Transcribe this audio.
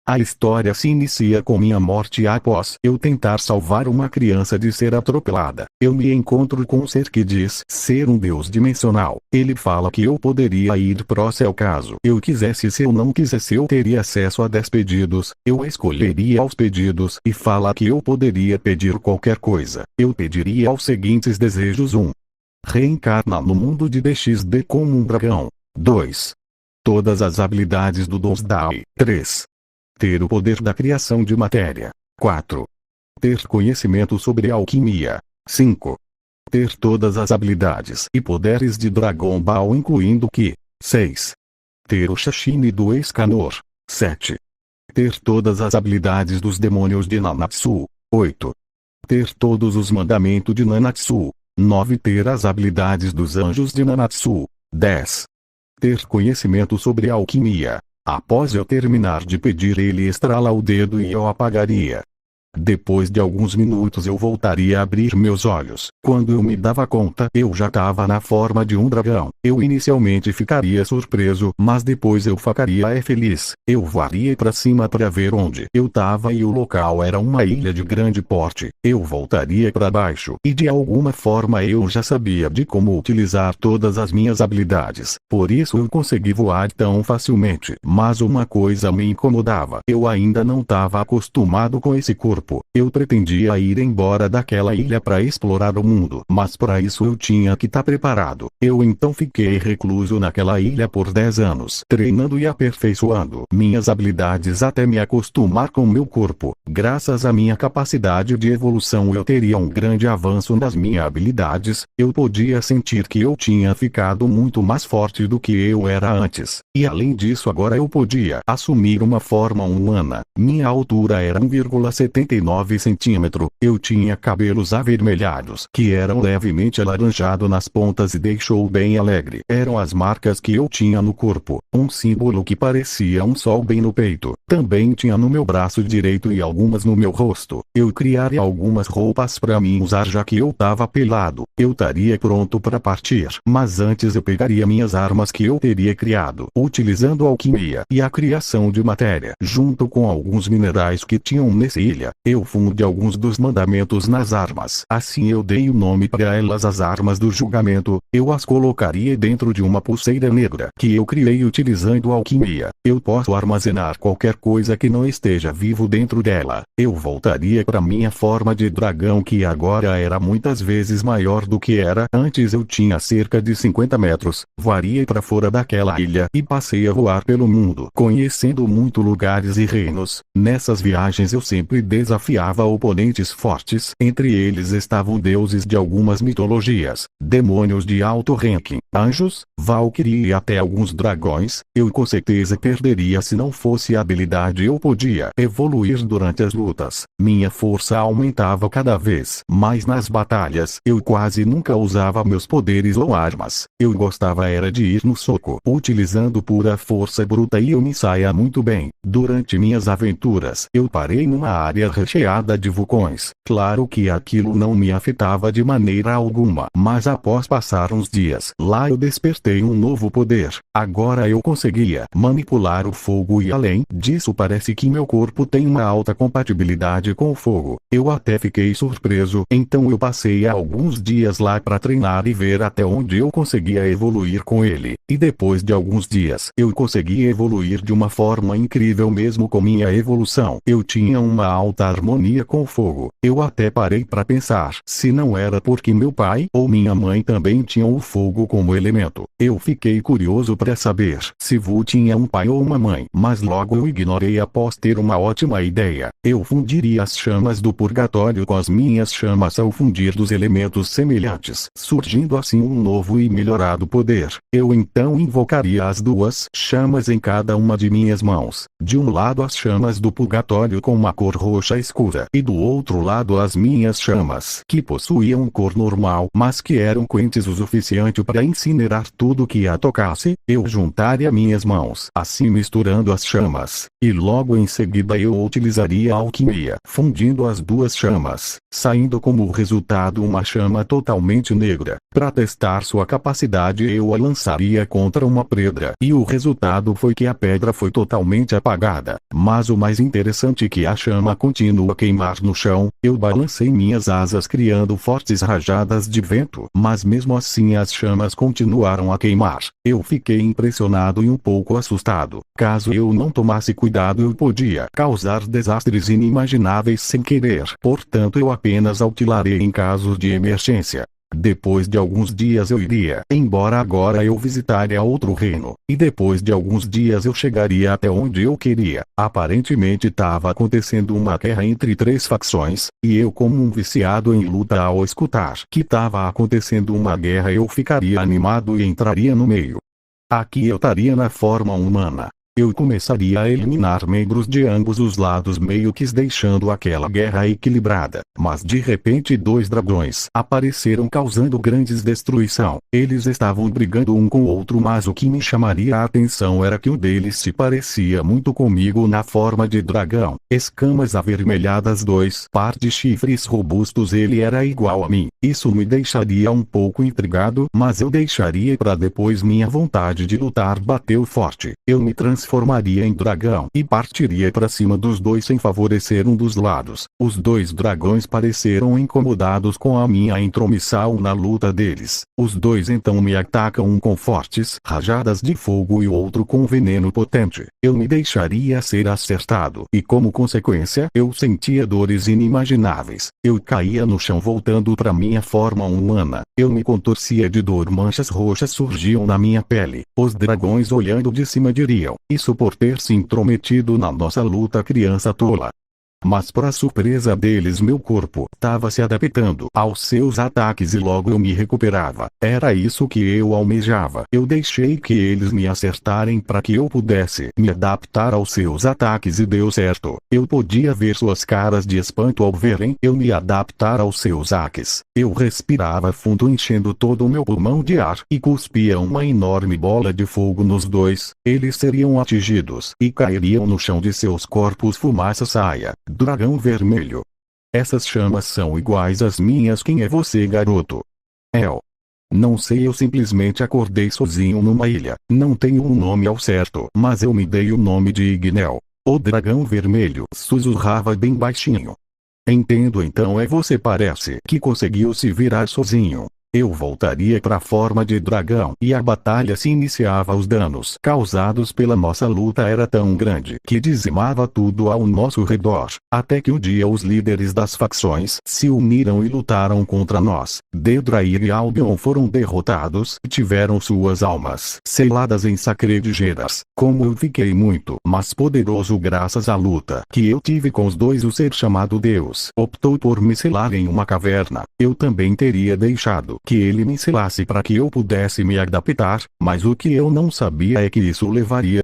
A história se inicia com minha morte após eu tentar salvar uma criança de ser atropelada. Eu me encontro com um ser que diz ser um deus dimensional. Ele fala que eu poderia ir pro céu caso eu quisesse. Se eu não quisesse, eu teria acesso a 10 pedidos. Eu escolheria os pedidos e fala que eu poderia pedir qualquer coisa. Eu pediria os seguintes desejos: 1. Reencarnar no mundo de DXD como um dragão. 2. Todas as habilidades do Dosdai. 3. Ter o poder da criação de matéria. 4. Ter conhecimento sobre alquimia. 5. Ter todas as habilidades e poderes de Dragon Ball incluindo Ki. 6. Ter o Sashimi do Escanor. 7. Ter todas as habilidades dos demônios de Nanatsu. 8. Ter todos os mandamentos de Nanatsu. 9. Ter as habilidades dos anjos de Nanatsu. 10. Ter conhecimento sobre alquimia. Após eu terminar de pedir, ele estrala o dedo e eu apagaria. Depois de alguns minutos eu voltaria a abrir meus olhos. Quando eu me dava conta, eu já estava na forma de um dragão. Eu inicialmente ficaria surpreso, mas depois eu ficaria feliz. Eu voaria para cima para ver onde eu estava e o local era uma ilha de grande porte. Eu voltaria para baixo e de alguma forma eu já sabia de como utilizar todas as minhas habilidades. Por isso eu consegui voar tão facilmente. Mas uma coisa me incomodava. Eu ainda não estava acostumado com esse corpo. Eu pretendia ir embora daquela ilha para explorar o mundo, mas para isso eu tinha que estar preparado. Eu então fiquei recluso naquela ilha por 10 anos, treinando e aperfeiçoando minhas habilidades até me acostumar com meu corpo. Graças à minha capacidade de evolução eu teria um grande avanço nas minhas habilidades. Eu podia sentir que eu tinha ficado muito mais forte do que eu era antes. E além disso agora eu podia assumir uma forma humana. Minha altura era 1,79 centímetros. Eu tinha cabelos avermelhados que eram levemente alaranjados nas pontas e deixou bem alegre. Eram as marcas que eu tinha no corpo. Um símbolo que parecia um sol bem no peito. Também tinha no meu braço direito e algumas no meu rosto. Eu criaria algumas roupas para mim usar já que eu tava pelado. Eu estaria pronto para partir. Mas antes eu pegaria minhas armas que eu teria criado, utilizando alquimia e a criação de matéria, junto com alguns minerais que tinham nessa ilha. Eu funde alguns dos mandamentos nas armas. Assim eu dei o nome para elas, as armas do julgamento. Eu as colocaria dentro de uma pulseira negra que eu criei utilizando alquimia. Eu posso armazenar qualquer coisa que não esteja vivo dentro dela. Eu voltaria para minha forma de dragão, que agora era muitas vezes maior do que era antes. Eu tinha cerca de 50 metros. Voaria para fora daquela ilha e passei a voar pelo mundo, conhecendo muitos lugares e reinos. Nessas viagens eu sempre desafiava oponentes fortes. Entre eles estavam deuses de algumas mitologias, demônios de alto ranking, anjos, Valkyrie e até alguns dragões. Eu com certeza perderia se não fosse a habilidade. Eu podia evoluir durante as lutas. Minha força aumentava cada vez mais nas batalhas. Eu quase nunca usava meus poderes ou armas. Eu gostava era de ir no soco, utilizando pura força bruta, e eu me saía muito bem. Durante minhas aventuras, eu parei numa área recheada de vulcões. Claro que aquilo não me afetava de maneira alguma, mas após passar uns dias lá eu despertei um novo poder. Agora eu conseguia manipular o fogo e além disso parece que meu corpo tem uma alta compatibilidade com o fogo. Eu até fiquei surpreso, então eu passei alguns dias lá para treinar e ver até onde eu conseguia evoluir com ele. E depois de alguns dias eu consegui evoluir de uma forma incrível. Mesmo com minha evolução, eu tinha uma alta harmonia com o fogo. Eu até parei para pensar se não era porque meu pai ou minha mãe também tinham o fogo como elemento. Eu fiquei curioso para saber se Vu tinha um pai ou uma mãe, mas logo eu ignorei após ter uma ótima ideia. Eu fundiria as chamas do purgatório com as minhas chamas ao fundir dos elementos semelhantes, surgindo assim um novo e melhorado poder. Eu então invocaria as duas chamas em cada uma de minhas mãos. De um lado as chamas do purgatório com uma cor roxa escura e do outro lado as minhas chamas que possuíam cor normal mas que eram quentes o suficiente para incinerar tudo que a tocasse. Eu juntaria minhas mãos assim misturando as chamas, e logo em seguida eu utilizaria a alquimia fundindo as duas chamas, saindo como resultado uma chama totalmente negra. Para testar sua capacidade eu a lançaria contra uma pedra e o resultado foi que a pedra foi totalmente apagada, mas o mais interessante é que a chama continua a queimar no chão. Eu balancei minhas asas criando fortes rajadas de vento, mas mesmo assim as chamas continuaram a queimar. Eu fiquei impressionado e um pouco assustado. Caso eu não tomasse cuidado eu podia causar desastres inimagináveis sem querer. Portanto eu apenas alquilarei em casos de emergência. Depois de alguns dias eu iria embora. Agora eu visitaria outro reino, e depois de alguns dias eu chegaria até onde eu queria. Aparentemente estava acontecendo uma guerra entre 3 facções, e eu como um viciado em luta ao escutar que estava acontecendo uma guerra eu ficaria animado e entraria no meio. Aqui eu estaria na forma humana. Eu começaria a eliminar membros de ambos os lados meio que deixando aquela guerra equilibrada. Mas de repente 2 dragões apareceram causando grandes destruição. Eles estavam brigando um com o outro mas o que me chamaria a atenção era que um deles se parecia muito comigo na forma de dragão. Escamas avermelhadas, 2 par de chifres robustos, ele era igual a mim. Isso me deixaria um pouco intrigado, mas eu deixaria para depois. Minha vontade de lutar bateu forte. Eu me transformaria em dragão e partiria para cima dos 2 sem favorecer um dos lados. Os 2 dragões pareceram incomodados com a minha intromissão na luta deles. Os 2 então me atacam, um com fortes rajadas de fogo e o outro com veneno potente. Eu me deixaria ser acertado e como consequência eu sentia dores inimagináveis. Eu caía no chão voltando para minha forma humana. Eu me contorcia de dor, manchas roxas surgiam na minha pele. Os dragões olhando de cima diriam: isso por ter se intrometido na nossa luta, criança tola. Mas para surpresa deles meu corpo estava se adaptando aos seus ataques e logo eu me recuperava. Era isso que eu almejava. Eu deixei que eles me acertarem para que eu pudesse me adaptar aos seus ataques e deu certo. Eu podia ver suas caras de espanto ao verem eu me adaptar aos seus ataques. Eu respirava fundo enchendo todo o meu pulmão de ar e cuspia uma enorme bola de fogo nos 2. Eles seriam atingidos e cairiam no chão de seus corpos fumaça saia. Dragão vermelho. Essas chamas são iguais às minhas. Quem é você, garoto? Eu. Não sei, eu simplesmente acordei sozinho numa ilha. Não tenho um nome ao certo, mas eu me dei o nome de Ignel. O dragão vermelho sussurrava bem baixinho. Entendo, então é você, parece que conseguiu se virar sozinho. Eu voltaria para a forma de dragão e a batalha se iniciava. Os danos causados pela nossa luta era tão grande que dizimava tudo ao nosso redor, até que um dia os líderes das facções se uniram e lutaram contra nós. Dedrair e Albion foram derrotados e tiveram suas almas seladas em sacredigeras. Como eu fiquei muito mais poderoso graças à luta que eu tive com os 2, o ser chamado Deus optou por me selar em uma caverna. Eu também teria deixado que ele me selasse para que eu pudesse me adaptar, mas o que eu não sabia é que isso levaria